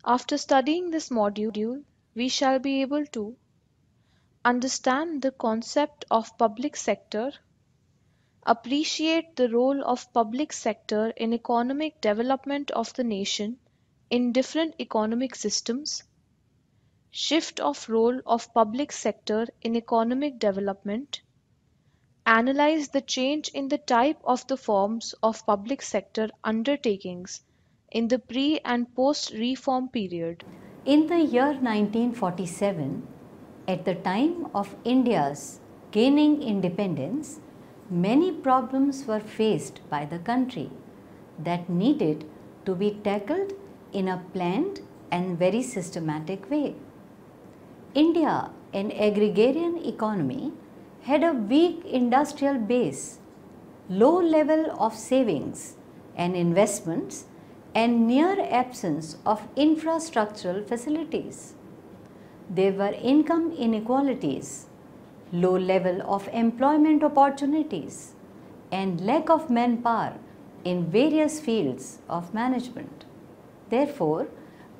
After studying this module, we shall be able to understand the concept of public sector, appreciate the role of public sector in economic development of the nation in different economic systems, shift of role of public sector in economic development, analyze the change in the type of the forms of public sector undertakings in the pre and post reform period. In the year 1947, at the time of India's gaining independence, many problems were faced by the country that needed to be tackled in a planned and very systematic way. India, an agrarian economy, had a weak industrial base, low level of savings and investments, and near absence of infrastructural facilities. There were income inequalities, low level of employment opportunities, and lack of manpower in various fields of management. Therefore,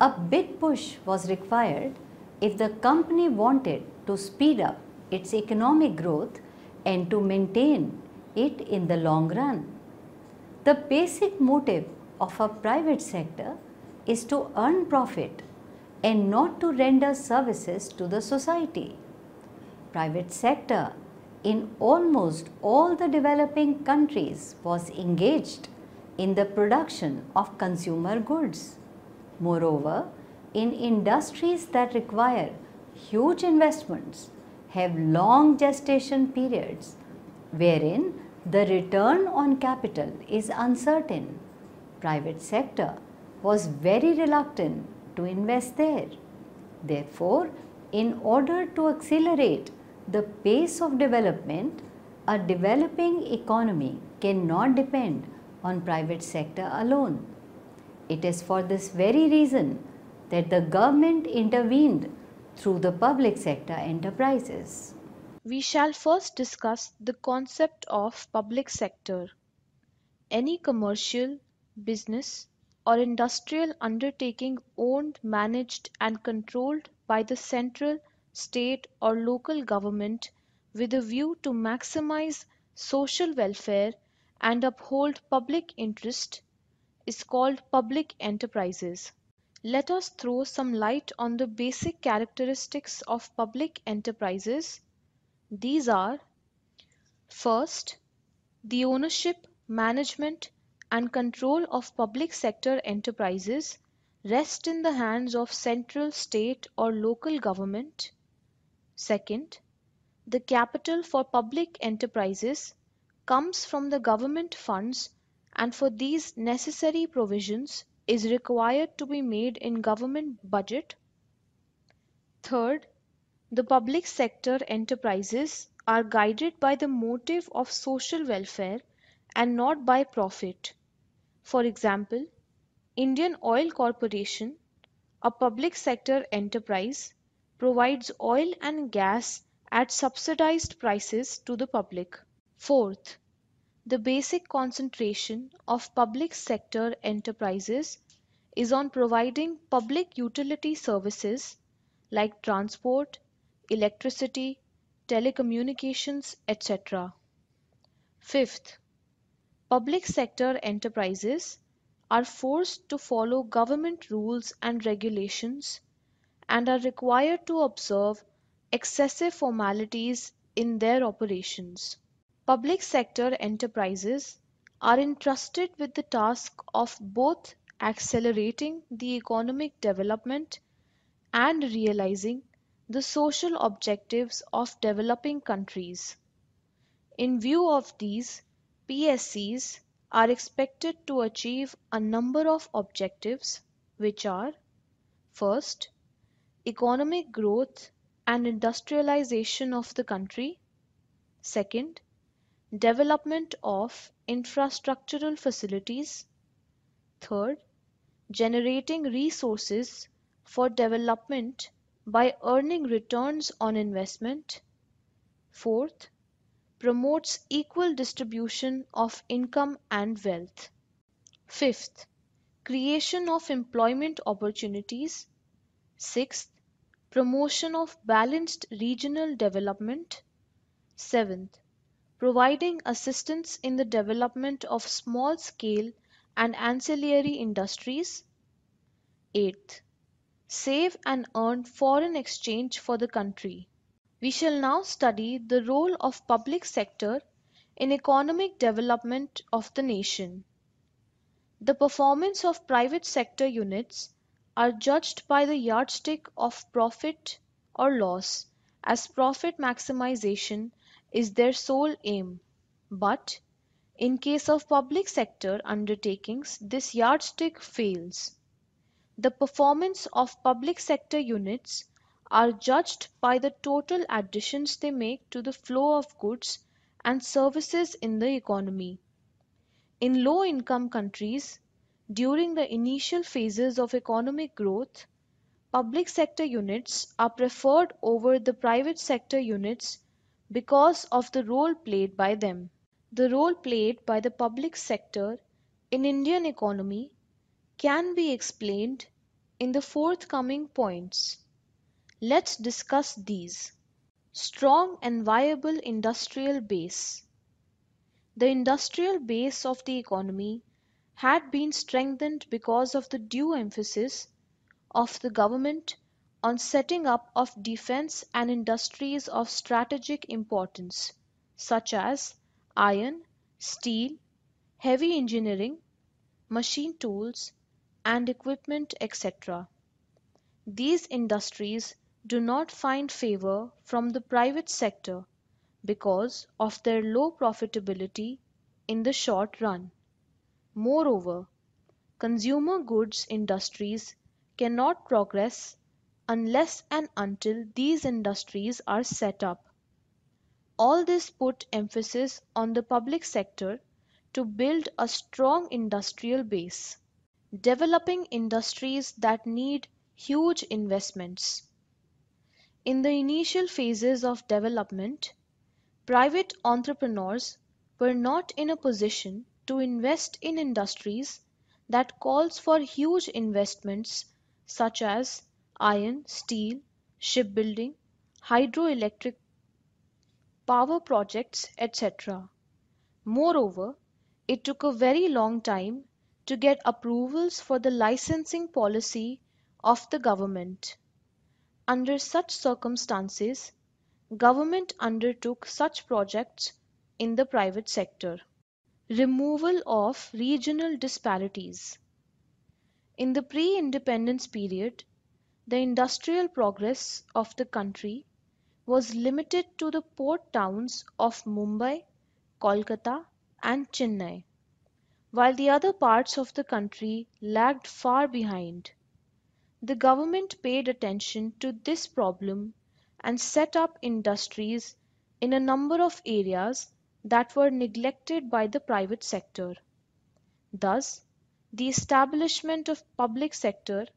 a big push was required if the company wanted to speed up its economic growth and to maintain it in the long run. The basic motive of a private sector is to earn profit and not to render services to the society. Private sector in almost all the developing countries was engaged in the production of consumer goods. Moreover, in industries that require huge investments, have long gestation periods wherein the return on capital is uncertain, private sector was very reluctant to invest there. Therefore, in order to accelerate the pace of development, a developing economy cannot depend on private sector alone. It is for this very reason that the government intervened through the public sector enterprises. We shall first discuss the concept of public sector. Any commercial, business, or industrial undertaking owned, managed, and controlled by the central, state, or local government with a view to maximize social welfare and uphold public interest is called public enterprises. Let us throw some light on the basic characteristics of public enterprises. These are: first, the ownership, management, and control of public sector enterprises rest in the hands of central, state, or local government. Second, the capital for public enterprises comes from the government funds, and for these necessary provisions is required to be made in government budget. Third, the public sector enterprises are guided by the motive of social welfare and not by profit. For example, Indian Oil Corporation, a public sector enterprise, provides oil and gas at subsidized prices to the public. Fourth, the basic concentration of public sector enterprises is on providing public utility services like transport, electricity, telecommunications, etc. Fifth, public sector enterprises are forced to follow government rules and regulations and are required to observe excessive formalities in their operations. Public sector enterprises are entrusted with the task of both accelerating the economic development and realizing the social objectives of developing countries. In view of these, PSCs are expected to achieve a number of objectives, which are: first, economic growth and industrialization of the country; second, development of infrastructural facilities; third, generating resources for development by earning returns on investment; fourth, promotes equal distribution of income and wealth. Fifth, creation of employment opportunities. Sixth, promotion of balanced regional development. Seventh, providing assistance in the development of small scale and ancillary industries. Eighth, save and earn foreign exchange for the country. We shall now study the role of public sector in economic development of the nation. The performance of private sector units are judged by the yardstick of profit or loss, as profit maximization is their sole aim. But in case of public sector undertakings, this yardstick fails. The performance of public sector units are judged by the total additions they make to the flow of goods and services in the economy. In low income countries, during the initial phases of economic growth, public sector units are preferred over the private sector units because of the role played by them. The role played by the public sector in Indian economy can be explained in the forthcoming points. Let's discuss these. Strong and viable industrial base. The industrial base of the economy had been strengthened because of the due emphasis of the government on setting up of defense and industries of strategic importance, such as iron, steel, heavy engineering, machine tools, and equipment, etc. These industries do not find favor from the private sector because of their low profitability in the short run. Moreover, consumer goods industries cannot progress unless and until these industries are set up. All this put emphasis on the public sector to build a strong industrial base, developing industries that need huge investments. In the initial phases of development, private entrepreneurs were not in a position to invest in industries that calls for huge investments such as iron, steel, shipbuilding, hydroelectric power projects, etc. Moreover, it took a very long time to get approvals for the licensing policy of the government. Under such circumstances, government undertook such projects in the private sector. Removal of regional disparities. In the pre-independence period, the industrial progress of the country was limited to the port towns of Mumbai, Kolkata, and Chennai, while the other parts of the country lagged far behind. The government paid attention to this problem and set up industries in a number of areas that were neglected by the private sector. Thus, the establishment of public sector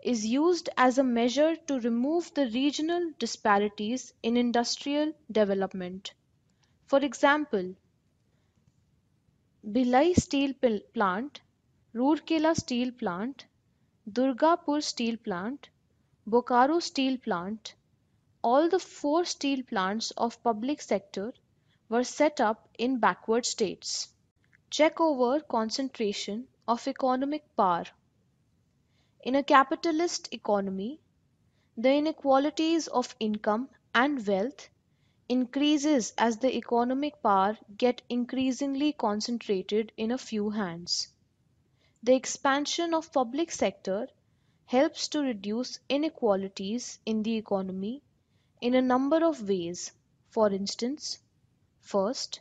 is used as a measure to remove the regional disparities in industrial development. For example, Bhilai Steel Plant, Rourkela Steel Plant, Durgapur Steel Plant, Bokaro Steel Plant, all the four steel plants of public sector were set up in backward states. Check over concentration of economic power. In a capitalist economy, the inequalities of income and wealth increases as the economic power get increasingly concentrated in a few hands. The expansion of public sector helps to reduce inequalities in the economy in a number of ways. For instance, first,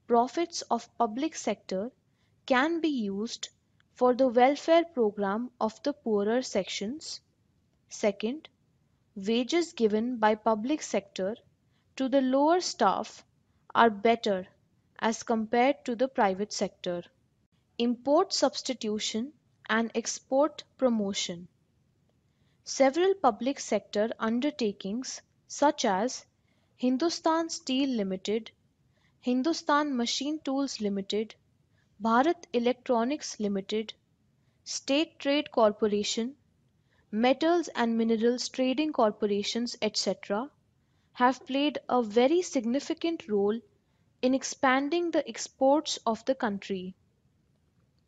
profits of public sector can be used for the welfare program of the poorer sections. Second, wages given by public sector to the lower staff are better as compared to the private sector. Import substitution and export promotion. Several public sector undertakings such as Hindustan Steel Limited, Hindustan Machine Tools Limited, Bharat Electronics Limited, State Trade Corporation, Metals and Minerals Trading Corporations, etc., have played a very significant role in expanding the exports of the country.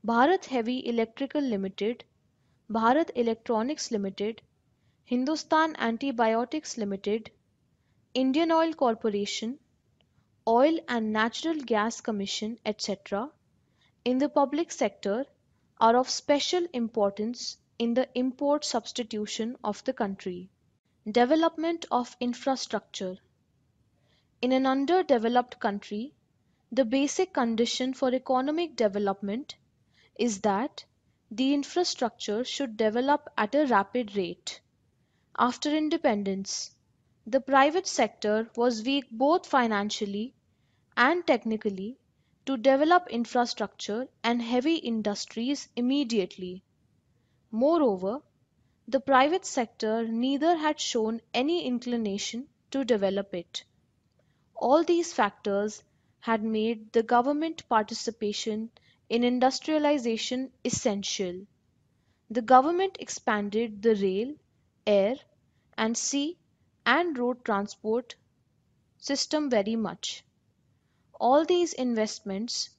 Bharat Heavy Electrical Limited, Bharat Electronics Limited, Hindustan Antibiotics Limited, Indian Oil Corporation, Oil and Natural Gas Commission, etc., in the public sector are of special importance in the import substitution of the country. Development of infrastructure. In an underdeveloped country, the basic condition for economic development is that the infrastructure should develop at a rapid rate. After independence, the private sector was weak both financially and technically to develop infrastructure and heavy industries immediately. Moreover, the private sector neither had shown any inclination to develop it. All these factors had made the government participation in industrialization essential. The government expanded the rail, air, and sea and road transport system very much. All these investments,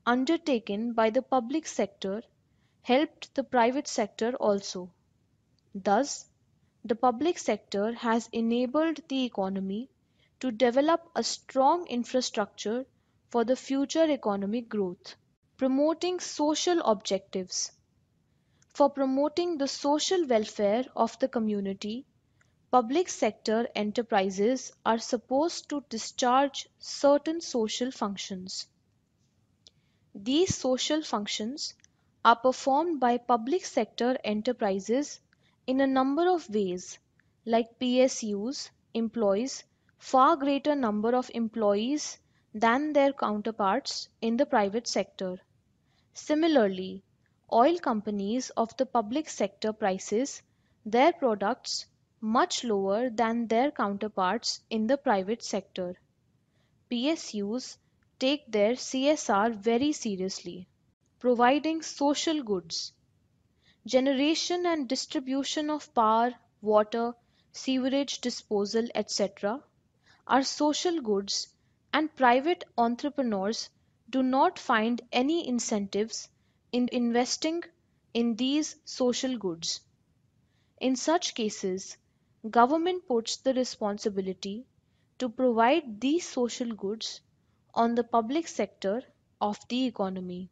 undertaken by the public sector, helped the private sector also. Thus, the public sector has enabled the economy to develop a strong infrastructure for the future economic growth. Promoting social objectives. For promoting the social welfare of the community, public sector enterprises are supposed to discharge certain social functions. These social functions are performed by public sector enterprises in a number of ways, like PSUs employs far greater number of employees than their counterparts in the private sector. Similarly, oil companies of the public sector prices their products much lower than their counterparts in the private sector. PSUs take their CSR very seriously. Providing social goods. Generation and distribution of power, water, sewerage disposal, etc., are social goods, and private entrepreneurs do not find any incentives in investing in these social goods. In such cases, government puts the responsibility to provide these social goods on the public sector of the economy.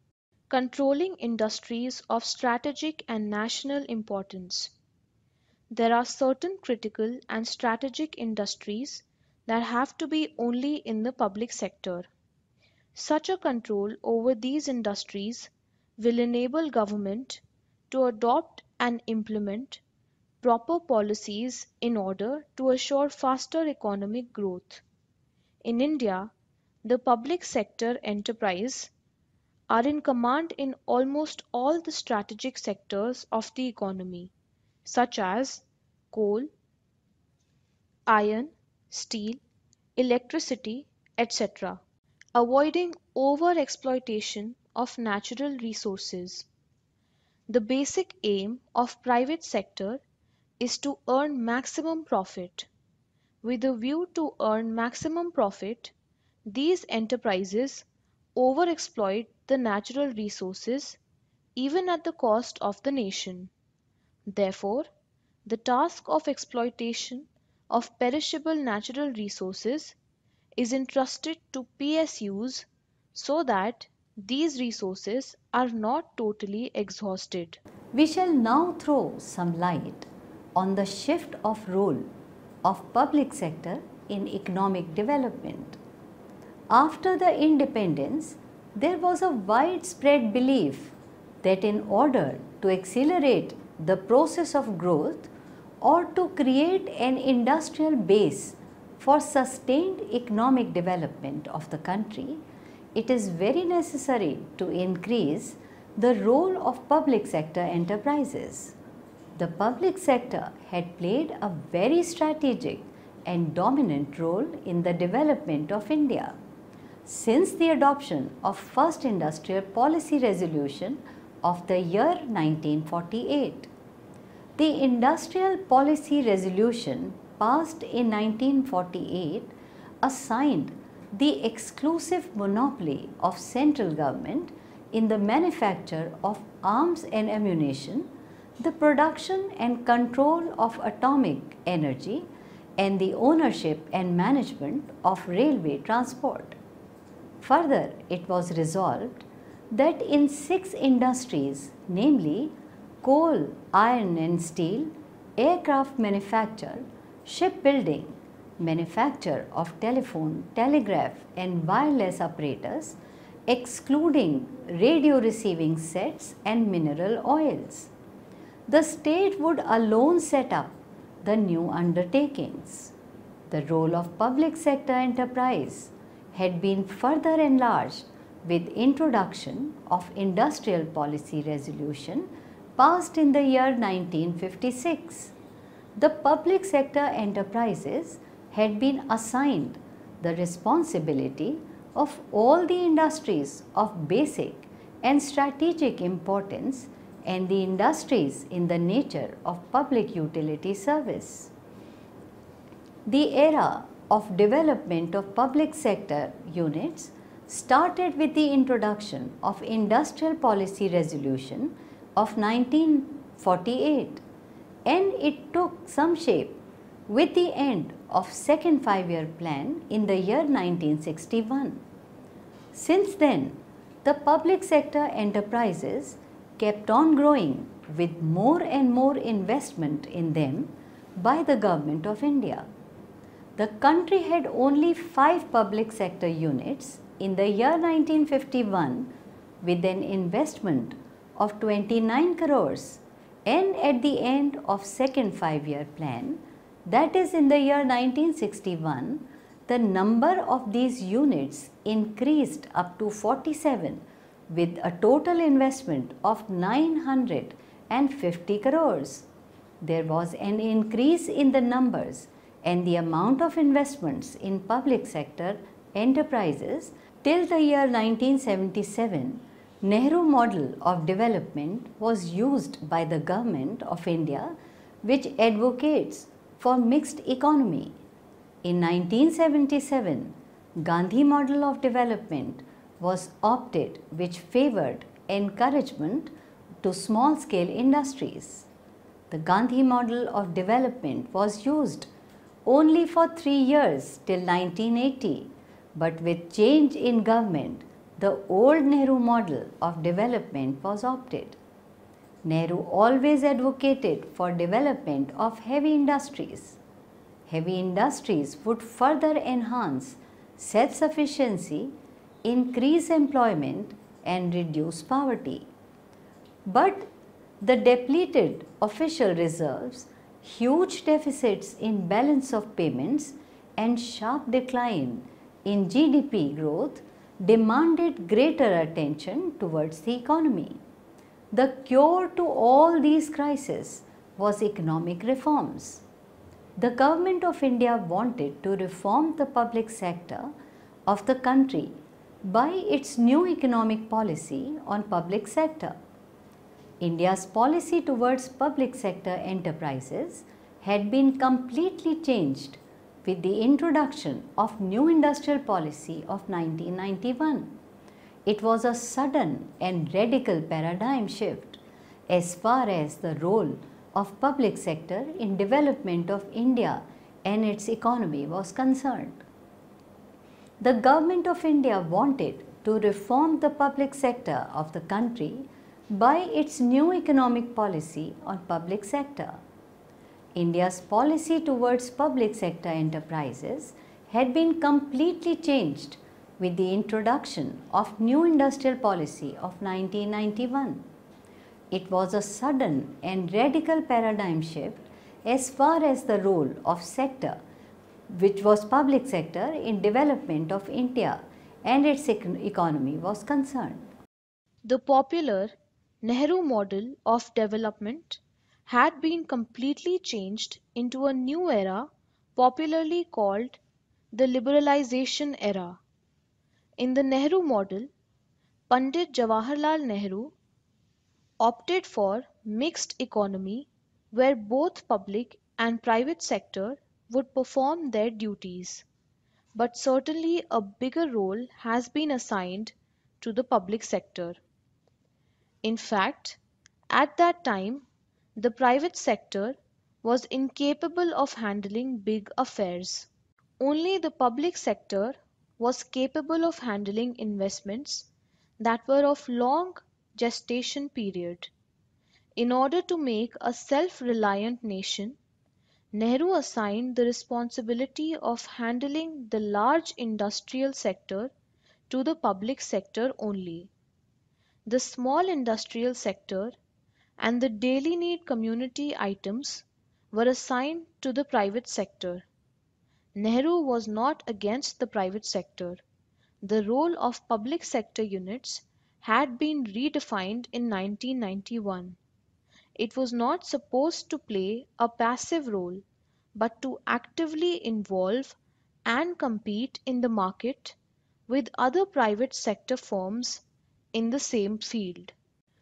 Controlling industries of strategic and national importance. There are certain critical and strategic industries that have to be only in the public sector. Such a control over these industries will enable government to adopt and implement proper policies in order to assure faster economic growth. In India, the public sector enterprise are in command in almost all the strategic sectors of the economy, such as coal, iron, steel, electricity, etc., avoiding over-exploitation of natural resources. The basic aim of private sector is to earn maximum profit. With a view to earn maximum profit, these enterprises overexploit the natural resources even at the cost of the nation. Therefore, the task of exploitation of perishable natural resources is entrusted to PSUs so that these resources are not totally exhausted. We shall now throw some light on the shift of role of public sector in economic development. After the independence, there was a widespread belief that in order to accelerate the process of growth or to create an industrial base for sustained economic development of the country, it is very necessary to increase the role of public sector enterprises. The public sector had played a very strategic and dominant role in the development of India. Since the adoption of first industrial policy resolution of the year 1948. The Industrial Policy Resolution passed in 1948 assigned the exclusive monopoly of central government in the manufacture of arms and ammunition, the production and control of atomic energy, and the ownership and management of railway transport. Further, it was resolved that in 6 industries, namely coal, iron and steel, aircraft manufacture, shipbuilding, manufacture of telephone, telegraph and wireless apparatus, excluding radio receiving sets and mineral oils, the state would alone set up the new undertakings. The role of public sector enterprise had been further enlarged with introduction of Industrial Policy Resolution passed in the year 1956. The public sector enterprises had been assigned the responsibility of all the industries of basic and strategic importance and the industries in the nature of public utility service. The era of development of public sector units started with the introduction of Industrial Policy Resolution of 1948, and it took some shape with the end of second five-year plan in the year 1961. Since then, the public sector enterprises kept on growing with more and more investment in them by the Government of India. The country had only 5 public sector units in the year 1951 with an investment of 29 crores, and at the end of second five-year plan, that is in the year 1961, the number of these units increased up to 47 with a total investment of 950 crores. There was an increase in the numbers and the amount of investments in public sector enterprises till the year 1977. Nehru model of development was used by the Government of India, which advocates for mixed economy. In 1977, Gandhi model of development was opted, which favored encouragement to small scale industries. The Gandhi model of development was used only for 3 years till 1980, but with change in government, the old Nehru model of development was opted. Nehru always advocated for development of heavy industries. Heavy industries would further enhance self-sufficiency, increase employment and reduce poverty. But the depleted official reserves, huge deficits in balance of payments and sharp decline in GDP growth demanded greater attention towards the economy. The cure to all these crises was economic reforms. The Government of India wanted to reform the public sector of the country by its new economic policy on public sector. India's policy towards public sector enterprises had been completely changed with the introduction of new industrial policy of 1991. It was a sudden and radical paradigm shift as far as the role of public sector in development of India and its economy was concerned. The Government of India wanted to reform the public sector of the country by its new economic policy on public sector. India's policy towards public sector enterprises had been completely changed with the introduction of new industrial policy of 1991. It was a sudden and radical paradigm shift as far as the role of sector, which was public sector, in development of India and its economy was concerned. The popular Nehru model of development had been completely changed into a new era popularly called the liberalization era. In the Nehru model, Pandit Jawaharlal Nehru opted for mixed economy where both public and private sector would perform their duties, but certainly a bigger role has been assigned to the public sector. In fact, at that time, the private sector was incapable of handling big affairs. Only the public sector was capable of handling investments that were of long gestation period. In order to make a self-reliant nation, Nehru assigned the responsibility of handling the large industrial sector to the public sector only. The small industrial sector and the daily need community items were assigned to the private sector. Nehru was not against the private sector. The role of public sector units had been redefined in 1991. It was not supposed to play a passive role, but to actively involve and compete in the market with other private sector firms in the same field.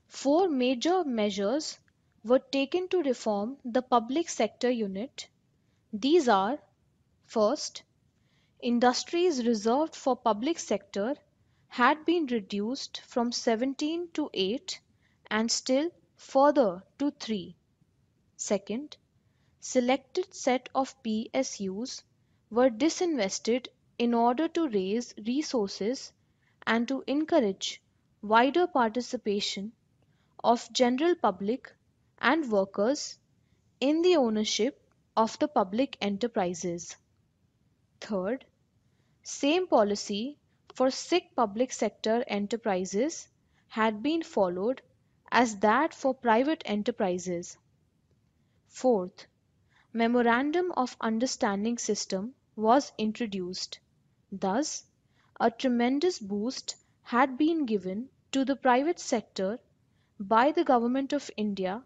Four major measures were taken to reform the public sector unit. These are: first, industries reserved for public sector had been reduced from 17 to 8 and still further to 3. Second, selected set of PSUs were disinvested in order to raise resources and to encourage wider participation of general public and workers in the ownership of the public enterprises. Third, same policy for sick public sector enterprises had been followed as that for private enterprises. Fourth, Memorandum of Understanding system was introduced. Thus, a tremendous boost had been given to the private sector by the Government of India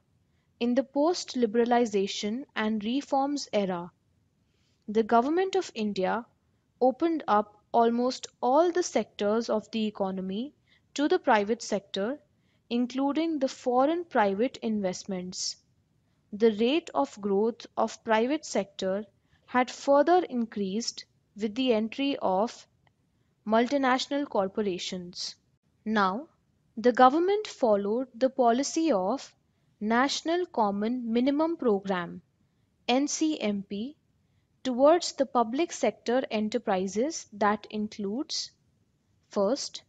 in the post-liberalization and reforms era. The Government of India opened up almost all the sectors of the economy to the private sector, including the foreign private investments. The rate of growth of private sector had further increased with the entry of multinational corporations. Now, the government followed the policy of National Common Minimum Programme (NCMP) towards the public sector enterprises that includes: first,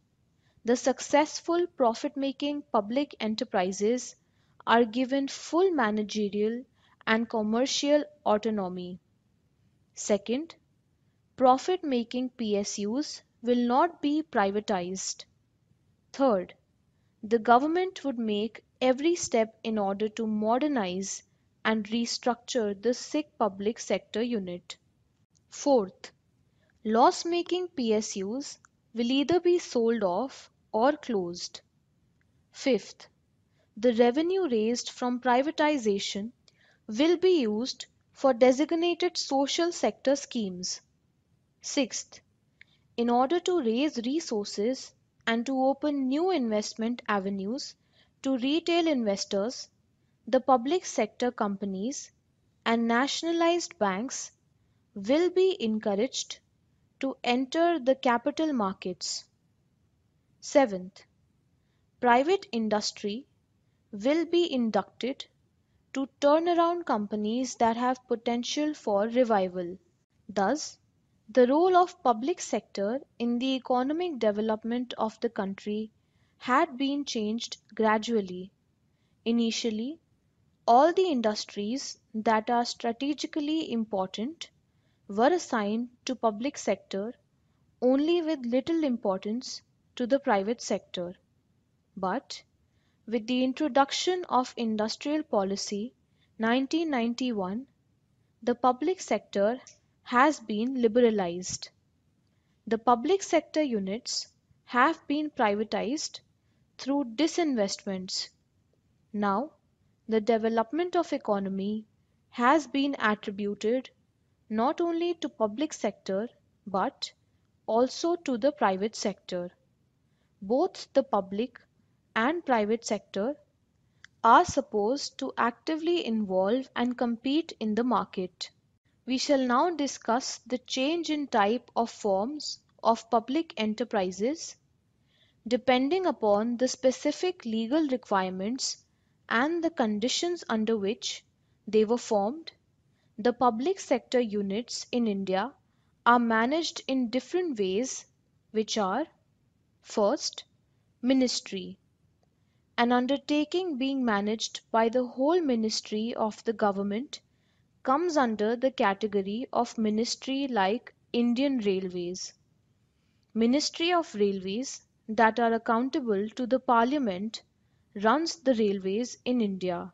the successful profit-making public enterprises are given full managerial and commercial autonomy. Second, profit-making PSUs will not be privatized. Third, the government would make every step in order to modernize and restructure the sick public sector unit. Fourth, loss-making PSUs will either be sold off or closed. Fifth, the revenue raised from privatization will be used for designated social sector schemes. Sixth, in order to raise resources and to open new investment avenues to retail investors, the public sector companies and nationalized banks will be encouraged to enter the capital markets. Seventh, private industry will be inducted to turn around companies that have potential for revival. Thus, the role of public sector in the economic development of the country had been changed gradually. Initially, all the industries that are strategically important were assigned to public sector only with little importance to the private sector. But with the introduction of Industrial Policy 1991, the public sector has been liberalized. The public sector units have been privatized through disinvestments. Now, the development of economy has been attributed not only to public sector but also to the private sector. Both the public and private sector are supposed to actively involve and compete in the market. We shall now discuss the change in type of forms of public enterprises depending upon the specific legal requirements and the conditions under which they were formed. The public sector units in India are managed in different ways, which are: first, ministry, an undertaking being managed by the whole ministry of the government comes under the category of ministry like Indian Railways. Ministry of Railways that are accountable to the Parliament runs the railways in India.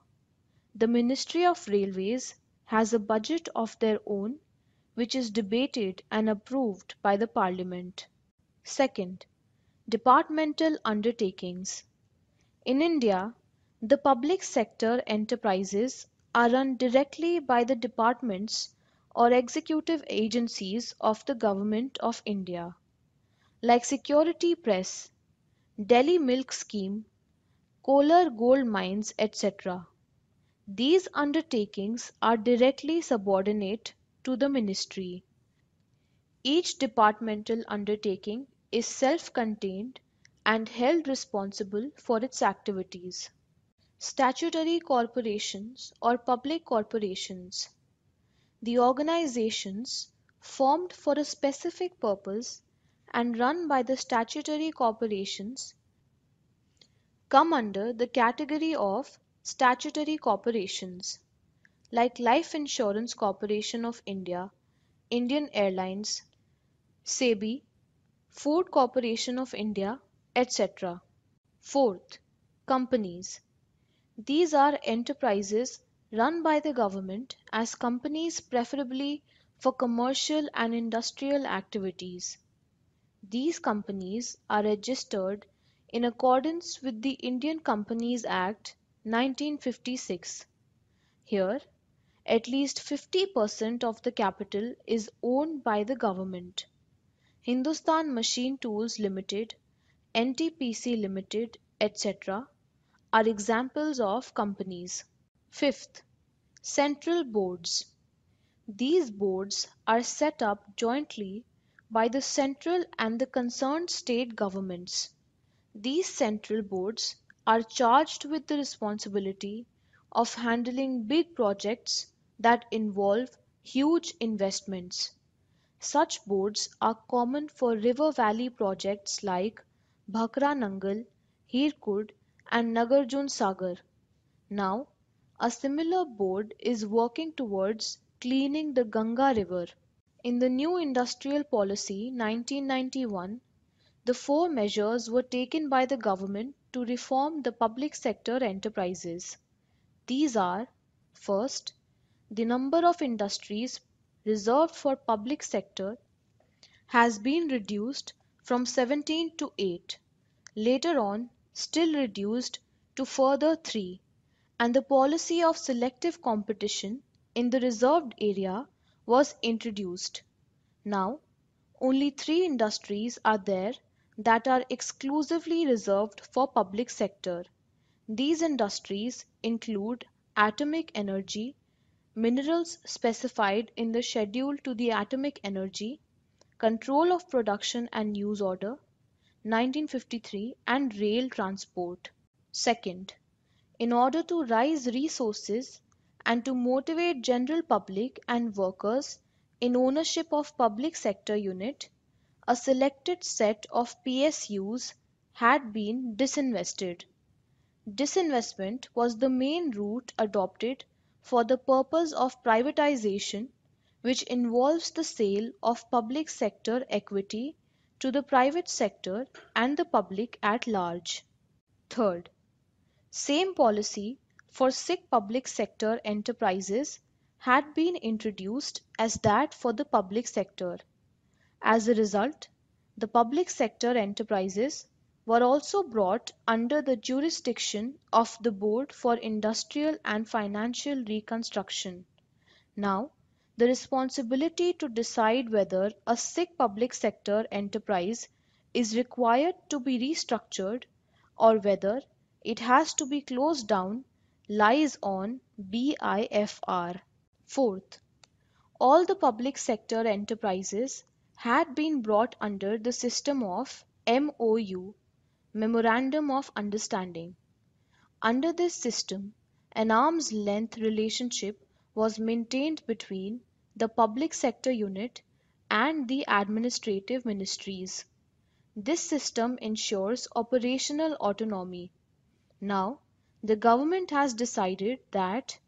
The Ministry of Railways has a budget of their own which is debated and approved by the Parliament. Second, departmental undertakings. In India, the public sector enterprises are run directly by the departments or executive agencies of the Government of India, like Security Press, Delhi Milk Scheme, Kolar Gold Mines, etc. These undertakings are directly subordinate to the ministry. Each departmental undertaking is self-contained and held responsible for its activities. Statutory corporations or public corporations. The organizations formed for a specific purpose and run by the statutory corporations come under the category of statutory corporations, like Life Insurance Corporation of India, Indian Airlines, SEBI, Food Corporation of India, etc. Fourth, companies. These are enterprises run by the government as companies preferably for commercial and industrial activities. These companies are registered in accordance with the Indian Companies Act 1956. Here, at least 50% of the capital is owned by the government. Hindustan Machine Tools Limited, NTPC Limited, etc. are examples of companies. Fifth, central boards. These boards are set up jointly by the central and the concerned state governments. These central boards are charged with the responsibility of handling big projects that involve huge investments. Such boards are common for river valley projects like Bhakra Nangal, Hirkud, and Nagarjun Sagar. Now, a similar board is working towards cleaning the Ganga River. In the new Industrial Policy 1991, the four measures were taken by the government to reform the public sector enterprises. These are: first, the number of industries reserved for public sector has been reduced from 17 to 8, later on still reduced to further 3, and the policy of selective competition in the reserved area was introduced. Now, only 3 industries are there that are exclusively reserved for public sector. These industries include atomic energy, minerals specified in the Schedule to the Atomic Energy, Control of Production and Use Order, 1953, and rail transport. Second, in order to raise resources and to motivate general public and workers in ownership of public sector unit, a selected set of PSUs had been disinvested. Disinvestment was the main route adopted for the purpose of privatization, which involves the sale of public sector equity to the private sector and the public at large. Third, same policy for sick public sector enterprises had been introduced as that for the public sector. As a result, the public sector enterprises were also brought under the jurisdiction of the Board for Industrial and Financial Reconstruction. Now, the responsibility to decide whether a sick public sector enterprise is required to be restructured or whether it has to be closed down lies on BIFR. Fourth, all the public sector enterprises had been brought under the system of MOU, Memorandum of Understanding. Under this system, an arm's length relationship was maintained between the public sector unit and the administrative ministries. This system ensures operational autonomy. Now, the government has decided that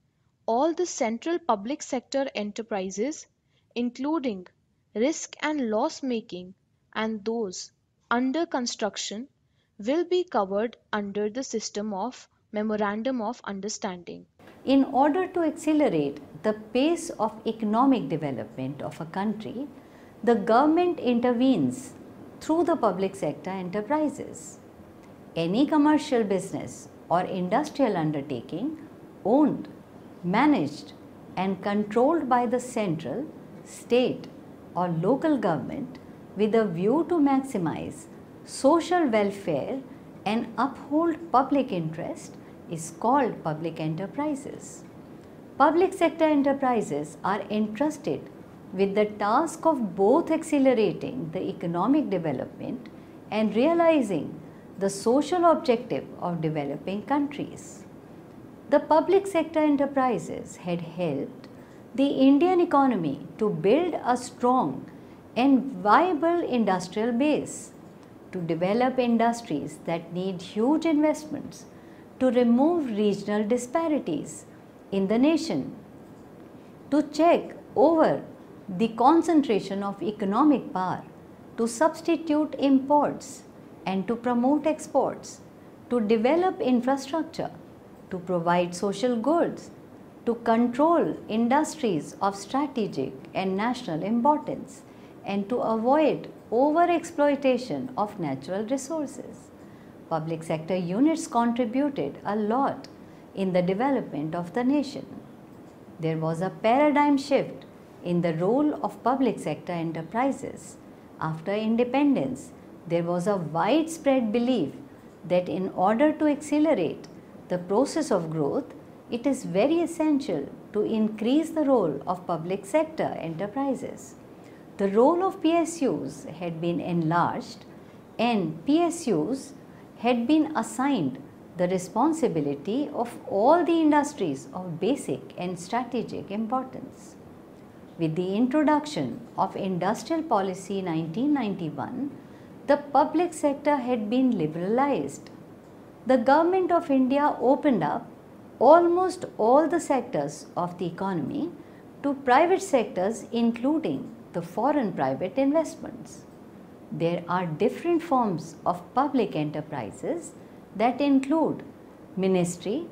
all the central public sector enterprises, including risk and loss making and those under construction, will be covered under the system of Memorandum of Understanding. In order to accelerate the pace of economic development of a country, the government intervenes through the public sector enterprises. Any commercial business or industrial undertaking owned, managed and controlled by the central, state or local government with a view to maximize social welfare and uphold public interest is called public enterprises. Public sector enterprises are entrusted with the task of both accelerating the economic development and realizing the social objective of developing countries. The public sector enterprises had helped the Indian economy to build a strong and viable industrial base, to develop industries that need huge investments, to remove regional disparities in the nation, to check over the concentration of economic power, to substitute imports and to promote exports, to develop infrastructure, to provide social goods, to control industries of strategic and national importance, and to avoid overexploitation of natural resources. Public sector units contributed a lot in the development of the nation. There was a paradigm shift in the role of public sector enterprises. After independence, there was a widespread belief that in order to accelerate the process of growth, it is very essential to increase the role of public sector enterprises. The role of PSUs had been enlarged and PSUs had been assigned the responsibility of all the industries of basic and strategic importance. With the introduction of Industrial Policy 1991, the public sector had been liberalized. The Government of India opened up almost all the sectors of the economy to private sectors, including the foreign private investments. There are different forms of public enterprises that include ministry,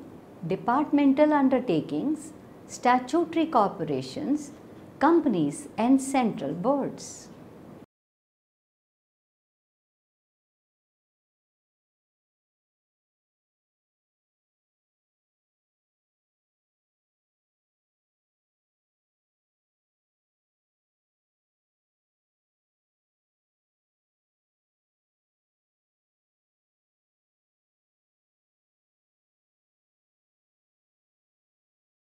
departmental undertakings, statutory corporations, companies and central boards.